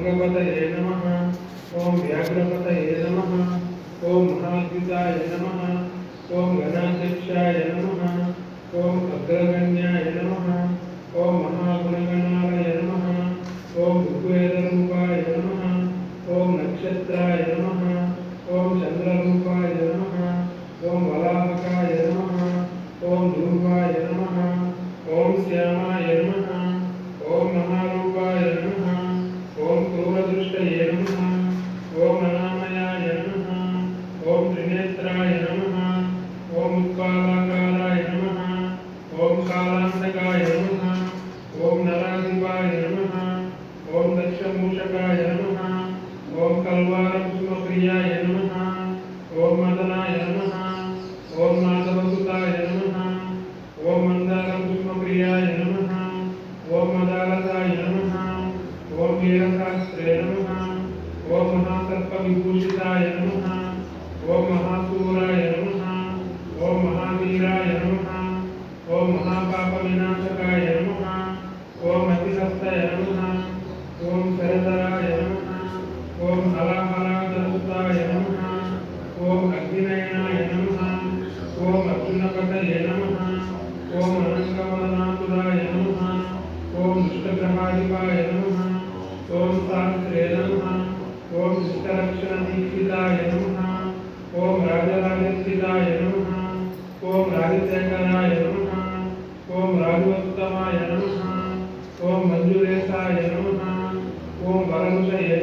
भगवतये नमः। ओम व्याघ्रपतये नमः। ओम महाद्युताय नमः। ओम गणाध्यक्षाय नमः। ओम अग्रगण्याय नमः। ओम महागुणगणालय नमः। ओम ऋग्वेदरूपाय नमः। ओम नक्षत्राय नमः। ओम चंद्ररूपाय नमः। ओम वलाहकाय नमः। ओम ध्रुवाय नमः। ओम श्यामाय नमः। ओम महारूपाय नमः। ओम क्रूरदृष्टये नमः। ओम अनामयाय नमः। ओम त्रिनेत्राय नमः। ओम उत्पालाकाराय नमः। ओम कालांतकाय नमः। ओम नराधिपाय नमः। ओम दक्षमूषकाय नमः। ओम कल्वारकुसुमप्रियाय नमः। ओम मदनाय नमः। ओम माधवसुताय नमः। ओम मंदारकुसुमप्रियाय नमः। ओम मदालसाय नमः। ओम वीरशास्त्रे नमः। ओम महासर्पविभूषिताय नमः। ओम महासूराय नमः। ओम महावीराय नमः। ओम महापापविनाशकाय नमः। ओम अतिहस्ताय नमः। ओम शरधराय नमः। ओम हलाहलाधरसुताय नमः। ओम अग्निनयनाय नमः। ओम अर्जुनपतये नमः। ओम अनंगवदनातुराय नमः। ओम दुष्टग्रहाधिपाय नमः। ओम शास्त्रे नमः। ओम दुष्टरक्षणदीक्षिताय नमः। ओम राजराजस्थिताय नमः। ओम राजशेखराय नमः। ओम राजोत्तमाय नमः। ओम मंजुलेशाय नमः। ओम वररुषये